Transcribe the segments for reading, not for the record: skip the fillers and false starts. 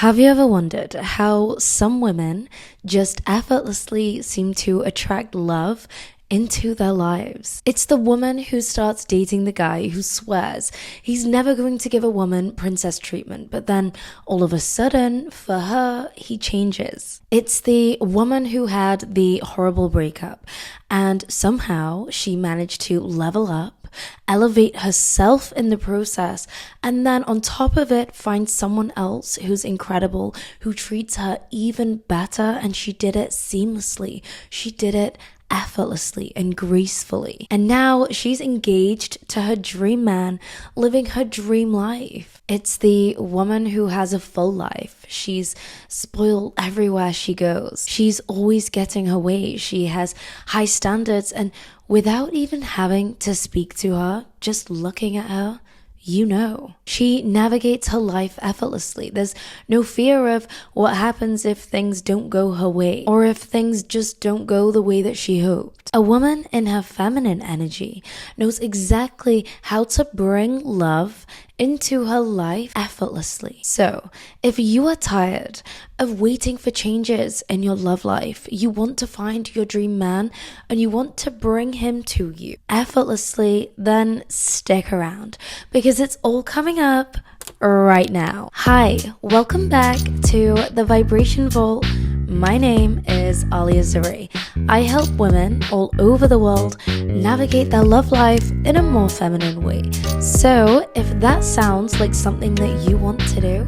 Have you ever wondered how some women just effortlessly seem to attract love into their lives? It's the woman who starts dating the guy who swears he's never going to give a woman princess treatment, but then all of a sudden, for her, he changes. It's the woman who had the horrible breakup, and somehow she managed to level up, elevate herself in the process, and then on top of it find someone else who's incredible, who treats her even better, and she did it seamlessly. She did it effortlessly and gracefully. And now she's engaged to her dream man, living her dream life. It's the woman who has a full life. She's spoiled everywhere she goes. She's always getting her way. She has high standards, and without even having to speak to her, just looking at her, you know, she navigates her life effortlessly. There's no fear of what happens if things don't go her way, or if things just don't go the way that she hoped. A woman in her feminine energy knows exactly how to bring love into her life effortlessly. So, if you are tired of waiting for changes in your love life, you want to find your dream man and you want to bring him to you effortlessly, then stick around because it's all coming up right now. Hi, welcome back to the Vibration Vault. My name is Alia Zuri. I help women all over the world navigate their love life in a more feminine way. So if that sounds like something that you want to do,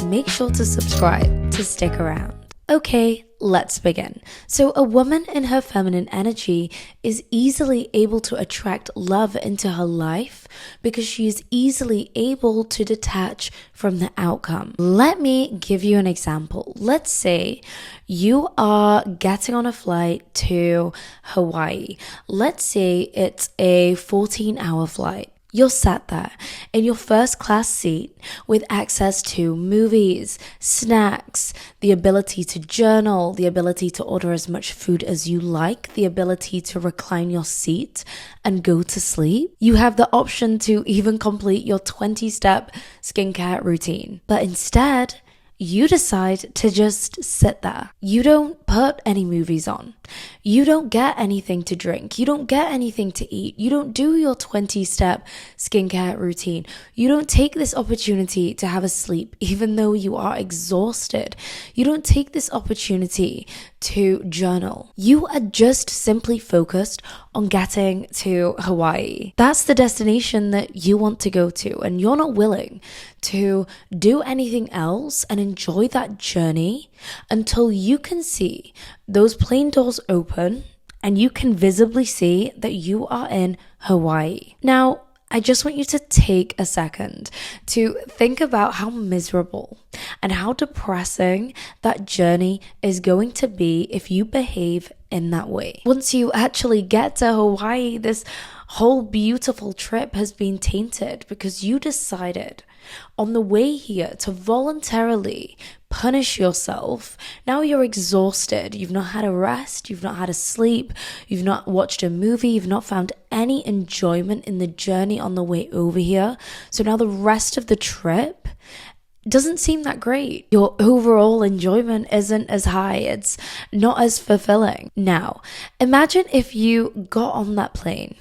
make sure to subscribe to stick around. Okay, let's begin. So a woman in her feminine energy is easily able to attract love into her life because she is easily able to detach from the outcome. Let me give you an example. Let's say you are getting on a flight to Hawaii. Let's say it's a 14-hour flight. You're sat there in your first class seat with access to movies, snacks, the ability to journal, the ability to order as much food as you like, the ability to recline your seat and go to sleep. You have the option to even complete your 20-step skincare routine. But instead, you decide to just sit there. You don't put any movies on. You don't get anything to drink. You don't get anything to eat. You don't do your 20-step skincare routine. You don't take this opportunity to have a sleep, even though you are exhausted. You don't take this opportunity to journal. You are just simply focused on getting to Hawaii. That's the destination that you want to go to, and you're not willing to do anything else and enjoy that journey until you can see those plane doors open and you can visibly see that you are in Hawaii. Now, I just want you to take a second to think about how miserable and how depressing that journey is going to be if you behave in that way. Once you actually get to Hawaii, this whole beautiful trip has been tainted because you decided on the way here to voluntarily punish yourself. Now you're exhausted. You've not had a rest. You've not had a sleep. You've not watched a movie. You've not found any enjoyment in the journey on the way over here. So now the rest of the trip doesn't seem that great. Your overall enjoyment isn't as high. It's not as fulfilling. Now, imagine if you got on that plane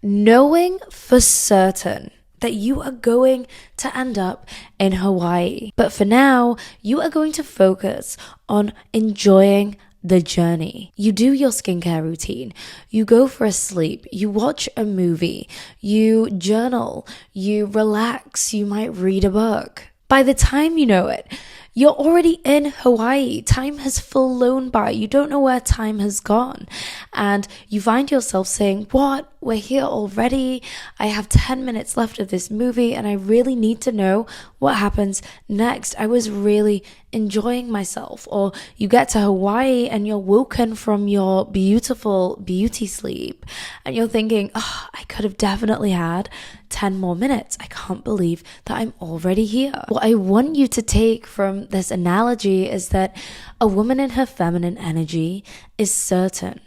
knowing for certain that you are going to end up in Hawaii. But for now, you are going to focus on enjoying the journey. You do your skincare routine. You go for a sleep. You watch a movie. You journal. You relax. You might read a book. By the time you know it, you're already in Hawaii. Time has flown by. You don't know where time has gone. And you find yourself saying, what? We're here already. I have 10 minutes left of this movie and I really need to know what happens next. I was really enjoying myself. Or you get to Hawaii and you're woken from your beautiful beauty sleep and you're thinking, oh, I could have definitely had 10 more minutes. I can't believe that I'm already here. What I want you to take from this analogy is that a woman in her feminine energy is certain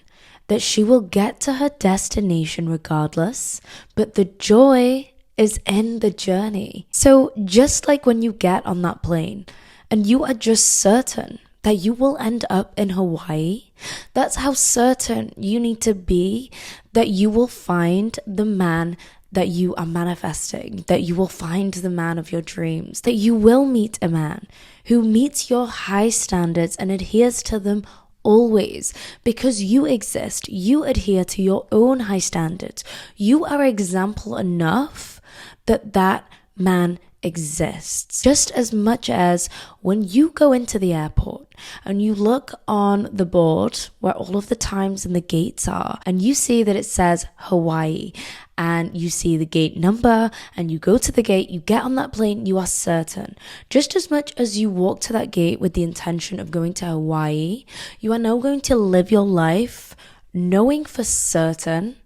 that she will get to her destination regardless, but the joy is in the journey. So just like when you get on that plane and you are just certain that you will end up in Hawaii. That's how certain you need to be that you will find the man that you are manifesting, that you will find the man of your dreams, that you will meet a man who meets your high standards and adheres to them always, because you exist, you adhere to your own high standards. You are example enough that that man exists. Just as much as when you go into the airport and you look on the board where all of the times and the gates are, and you see that it says Hawaii, and you see the gate number, and you go to the gate, you get on that plane, you are certain. Just as much as you walk to that gate with the intention of going to Hawaii, you are now going to live your life knowing for certain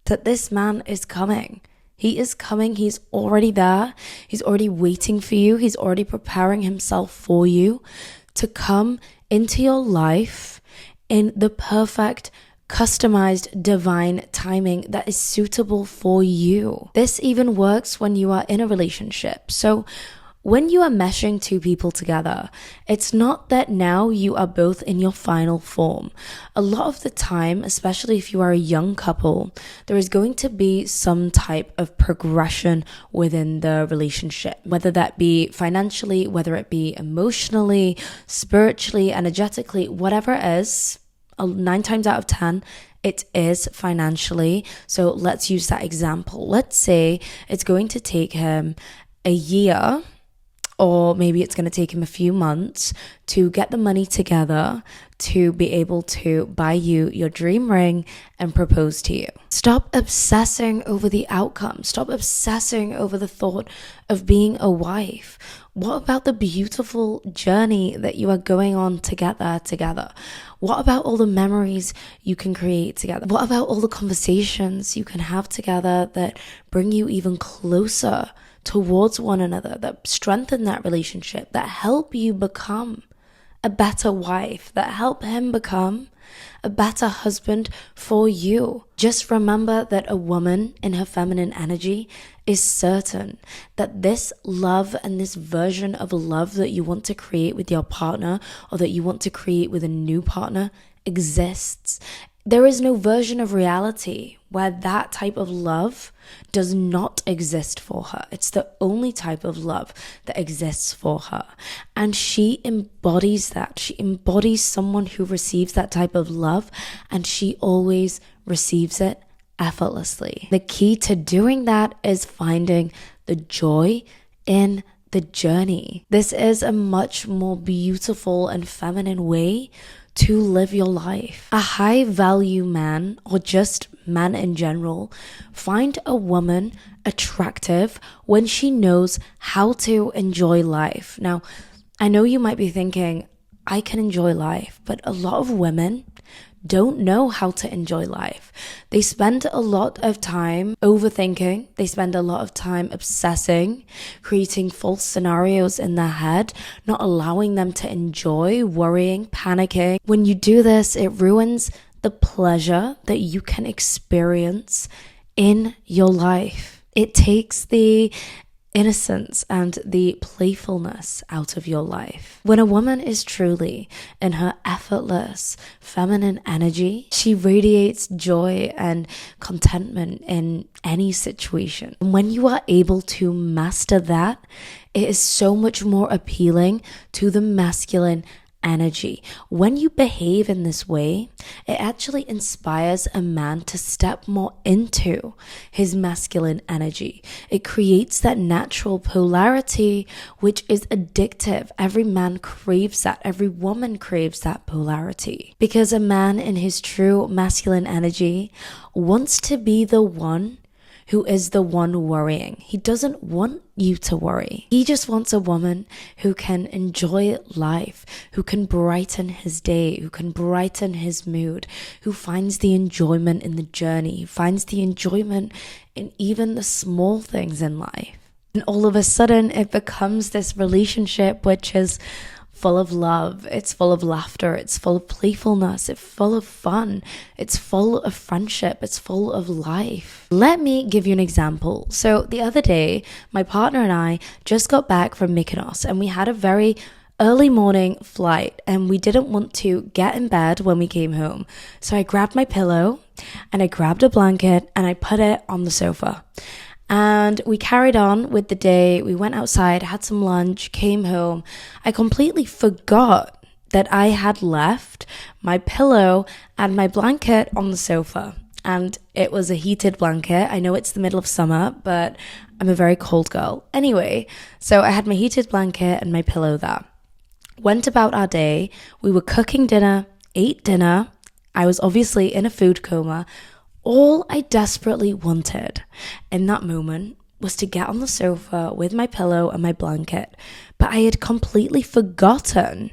that this man is coming. He is coming. He's already there. He's already waiting for you. He's already preparing himself for you to come into your life in the perfect, customized, divine timing that is suitable for you. This even works when you are in a relationship. So when you are meshing two people together, it's not that now you are both in your final form. A lot of the time, especially if you are a young couple, there is going to be some type of progression within the relationship, whether that be financially, whether it be emotionally, spiritually, energetically, whatever it is. 9 times out of 10, it is financially. So let's use that example. Let's say it's going to take him a year, or maybe it's going to take him a few months to get the money together to be able to buy you your dream ring and propose to you. Stop obsessing over the outcome. Stop obsessing over the thought of being a wife. What about the beautiful journey that you are going on together? What about all the memories you can create together? What about all the conversations you can have together that bring you even closer towards one another, that strengthen that relationship, that help you become a better wife, that help him become a better husband for you? Just remember that a woman in her feminine energy is certain that this love and this version of love that you want to create with your partner, or that you want to create with a new partner, exists. There is no version of reality where that type of love does not exist for her. It's the only type of love that exists for her. And she embodies that. She embodies someone who receives that type of love, and she always receives it effortlessly. The key to doing that is finding the joy in the journey. This is a much more beautiful and feminine way to live your life. A high value man, or just man in general, find a woman attractive when she knows how to enjoy life. Now, I know you might be thinking, I can enjoy life, but a lot of women don't know how to enjoy life. They spend a lot of time overthinking. They spend a lot of time obsessing, creating false scenarios in their head, not allowing them to enjoy, worrying, panicking. When you do this, it ruins the pleasure that you can experience in your life. It takes the innocence and the playfulness out of your life. When a woman is truly in her effortless feminine energy, she radiates joy and contentment in any situation. And when you are able to master that, it is so much more appealing to the masculine energy. When you behave in this way, it actually inspires a man to step more into his masculine energy. It creates that natural polarity, which is addictive. Every man craves that. Every woman craves that polarity, because a man in his true masculine energy wants to be the one who is the one worrying. He doesn't want you to worry. He just wants a woman who can enjoy life, who can brighten his day, who can brighten his mood, who finds the enjoyment in the journey, finds the enjoyment in even the small things in life. And all of a sudden, it becomes this relationship which is full of love, it's full of laughter, it's full of playfulness, it's full of fun, it's full of friendship, it's full of life. Let me give you an example. So the other day, my partner and I just got back from Mykonos, and we had a very early morning flight and we didn't want to get in bed when we came home. So I grabbed my pillow and I grabbed a blanket and I put it on the sofa. And we carried on with the day. We went outside, had some lunch, came home. I completely forgot that I had left my pillow and my blanket on the sofa. And it was a heated blanket. I know it's the middle of summer, but I'm a very cold girl. Anyway, so I had my heated blanket and my pillow there. Went about our day. We were cooking dinner, ate dinner. I was obviously in a food coma. All I desperately wanted in that moment was to get on the sofa with my pillow and my blanket. But I had completely forgotten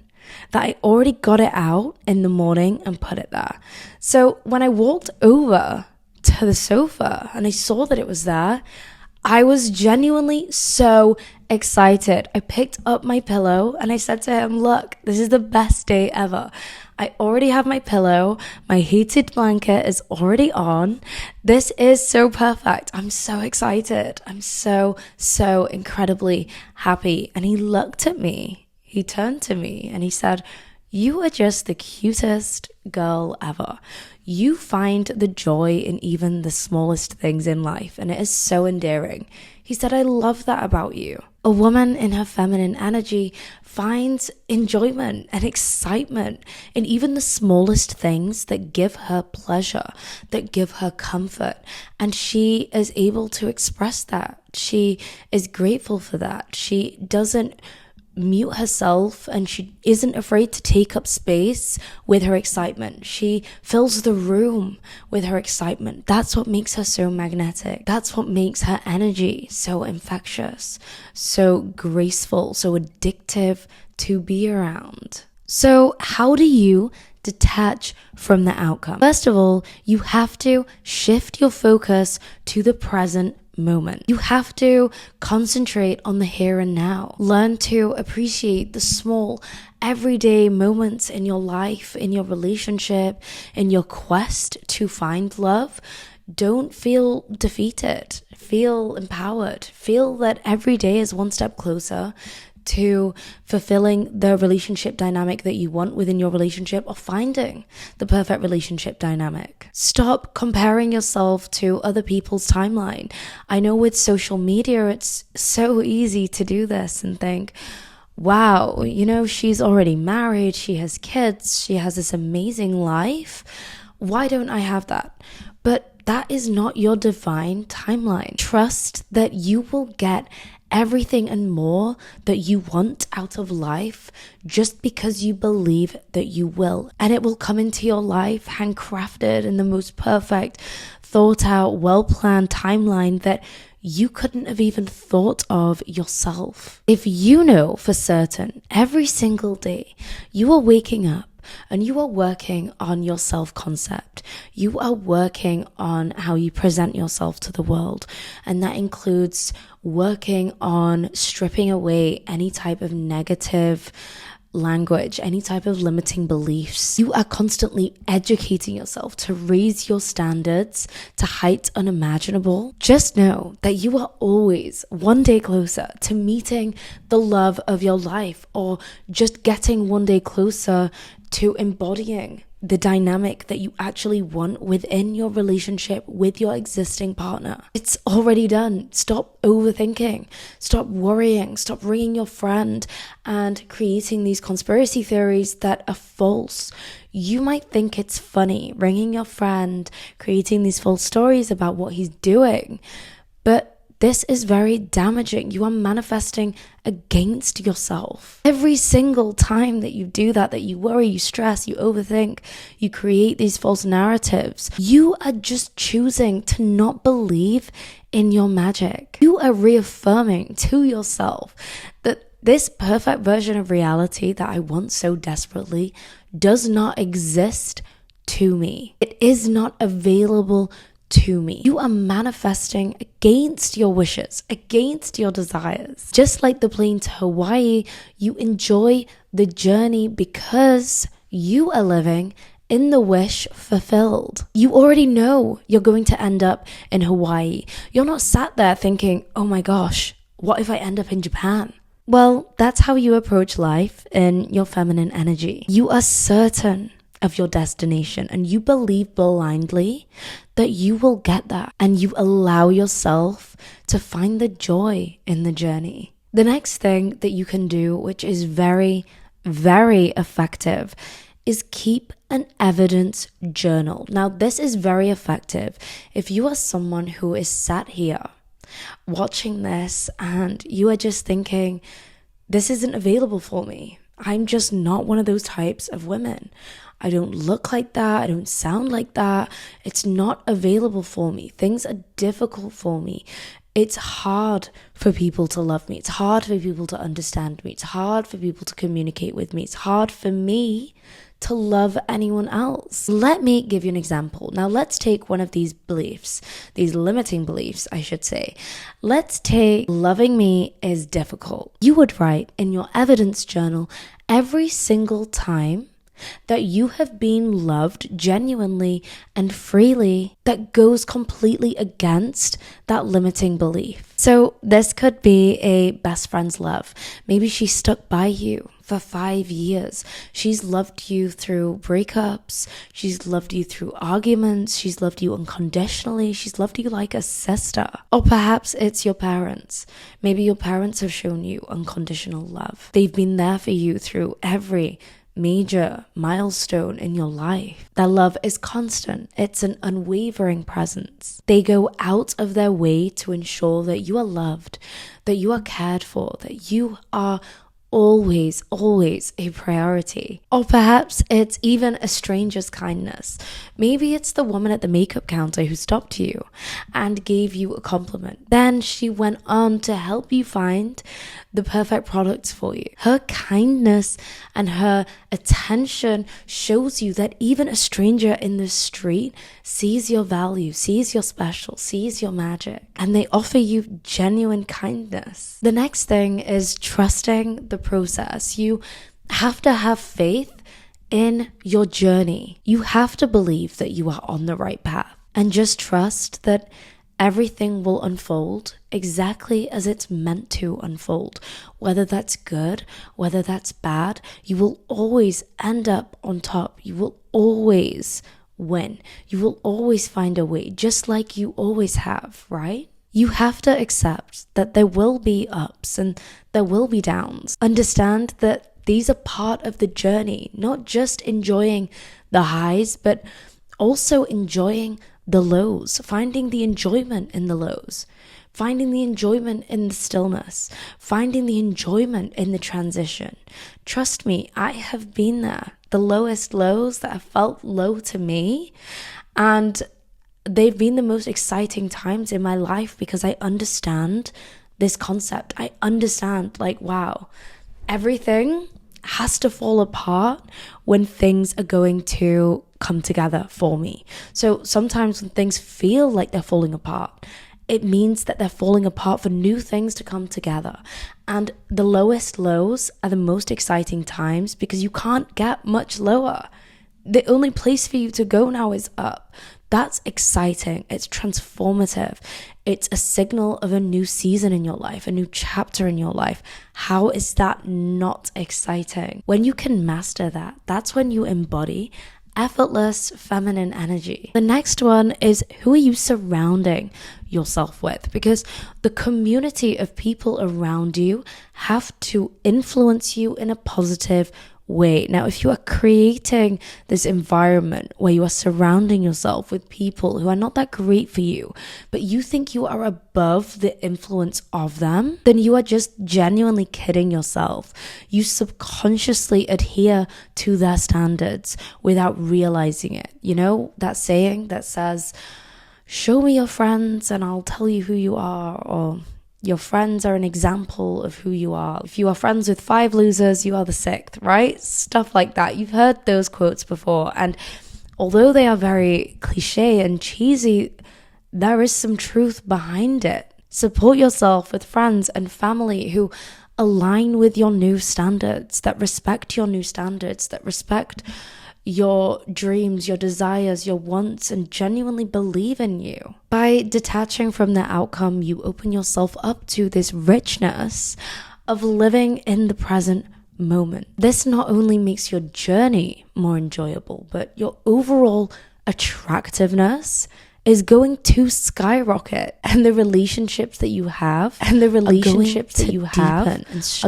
that I already got it out in the morning and put it there. So when I walked over to the sofa and I saw that it was there, I was genuinely so excited. I picked up my pillow and I said to him, look, this is the best day ever. I already have my pillow. My heated blanket is already on. This is so perfect. I'm so excited. I'm so incredibly happy. And he looked at me. He turned to me and he said, you are just the cutest girl ever. You find the joy in even the smallest things in life, and it is so endearing. He said, I love that about you. A woman in her feminine energy finds enjoyment and excitement in even the smallest things that give her pleasure, that give her comfort, and she is able to express that. She is grateful for that. She doesn't mute herself and she isn't afraid to take up space with her excitement. She fills the room with her excitement. That's what makes her so magnetic. That's what makes her energy so infectious, so graceful, so addictive to be around. So how do you detach from the outcome? First of all, you have to shift your focus to the present moment. You have to concentrate on the here and now. Learn to appreciate the small, everyday moments in your life, in your relationship, in your quest to find love. Don't feel defeated. Feel empowered. Feel that every day is one step closer to fulfilling the relationship dynamic that you want within your relationship, or finding the perfect relationship dynamic. Stop comparing yourself to other people's timeline. I know with social media, it's so easy to do this and think, wow, she's already married, she has kids, she has this amazing life. Why don't I have that? But that is not your divine timeline. Trust that you will get everything and more that you want out of life just because you believe that you will. And it will come into your life handcrafted in the most perfect, thought out, well-planned timeline that you couldn't have even thought of yourself. If you know for certain every single day you are waking up and you are working on your self-concept. You are working on how you present yourself to the world. And that includes working on stripping away any type of negative language, any type of limiting beliefs. You are constantly educating yourself to raise your standards to heights unimaginable. Just know that you are always one day closer to meeting the love of your life, or just getting one day closer to embodying the dynamic that you actually want within your relationship with your existing partner. It's already done. Stop overthinking. Stop worrying. Stop ringing your friend and creating these conspiracy theories that are false. You might think it's funny ringing your friend, creating these false stories about what he's doing, but this is very damaging. You are manifesting against yourself. Every single time that you do that you worry, you stress, you overthink, you create these false narratives, you are just choosing to not believe in your magic. You are reaffirming to yourself that this perfect version of reality that I want so desperately does not exist to me. It is not available to me. You are manifesting against your wishes, against your desires. Just like the plane to Hawaii, you enjoy the journey because you are living in the wish fulfilled. You already know you're going to end up in Hawaii. You're not sat there thinking, oh my gosh, what if I end up in Japan? Well, that's how you approach life in your feminine energy. You are certain of your destination and you believe blindly that you will get there, and you allow yourself to find the joy in the journey. The next thing that you can do, which is very, very effective, is keep an evidence journal. Now, this is very effective if you are someone who is sat here watching this and you are just thinking, this isn't available for me. I'm just not one of those types of women. I don't look like that. I don't sound like that. It's not available for me. Things are difficult for me. It's hard for people to love me. It's hard for people to understand me. It's hard for people to communicate with me. It's hard for me to love anyone else. Let me give you an example. Now, let's take one of these beliefs, these limiting beliefs, I should say. Let's take loving me is difficult. You would write in your evidence journal every single time that you have been loved genuinely and freely that goes completely against that limiting belief. So this could be a best friend's love. Maybe she stuck by you for 5 years. She's loved you through breakups. She's loved you through arguments. She's loved you unconditionally. She's loved you like a sister. Or perhaps it's your parents. Maybe your parents have shown you unconditional love. They've been there for you through every major milestone in your life. Their love is constant. It's an unwavering presence. They go out of their way to ensure that you are loved, that you are cared for, that you are always a priority. Or perhaps it's even a stranger's kindness. Maybe it's the woman at the makeup counter who stopped you and gave you a compliment. Then she went on to help you find the perfect products for you. Her kindness and her attention shows you that even a stranger in the street sees your value, sees your special, sees your magic, and they offer you genuine kindness. The next thing is trusting the process. You have to have faith in your journey. You have to believe that you are on the right path and just trust that everything will unfold exactly as it's meant to unfold. Whether that's good, whether that's bad, you will always end up on top. You will always win. You will always find a way, just like you always have, right? You have to accept that there will be ups and there will be downs. Understand that these are part of the journey, not just enjoying the highs, but also enjoying the lows, finding the enjoyment in the lows, finding the enjoyment in the stillness, finding the enjoyment in the transition. Trust me, I have been there. The lowest lows that have felt low to me, and they've been the most exciting times in my life because I understand this concept. I understand, like, wow, everything has to fall apart when things are going to come together for me. So sometimes when things feel like they're falling apart, it means that they're falling apart for new things to come together. And the lowest lows are the most exciting times because you can't get much lower. The only place for you to go now is up. That's exciting. It's transformative. It's a signal of a new season in your life, a new chapter in your life. How is that not exciting? When you can master that, that's when you embody effortless feminine energy. The next one is, who are you surrounding yourself with? Because the community of people around you have to influence you in a positive way. Now, if you are creating this environment where you are surrounding yourself with people who are not that great for you, but you think you are above the influence of them, then you are just genuinely kidding yourself. You subconsciously adhere to their standards without realizing it. You know that saying that says, show me your friends and I'll tell you who you are, or your friends are an example of who you are. If you are friends with 5 losers, you are the 6th, right? Stuff like that. You've heard those quotes before. And although they are very cliche and cheesy, there is some truth behind it. Support yourself with friends and family who align with your new standards, that respect your new standards, that respect your dreams, your desires, your wants, and genuinely believe in you. By detaching from the outcome, you open yourself up to this richness of living in the present moment. This not only makes your journey more enjoyable, but your overall attractiveness is going to skyrocket, and the relationships that you have are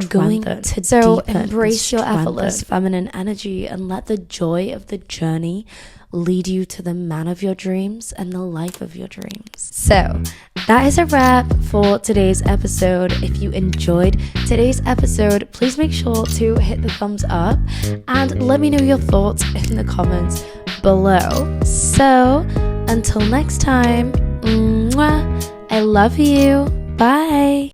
going to so embrace your effortless feminine energy and let the joy of the journey lead you to the man of your dreams and the life of your dreams. So that is a wrap for today's episode. If you enjoyed today's episode, please make sure to hit the thumbs up and let me know your thoughts in the comments below. So until next time, I love you. Bye.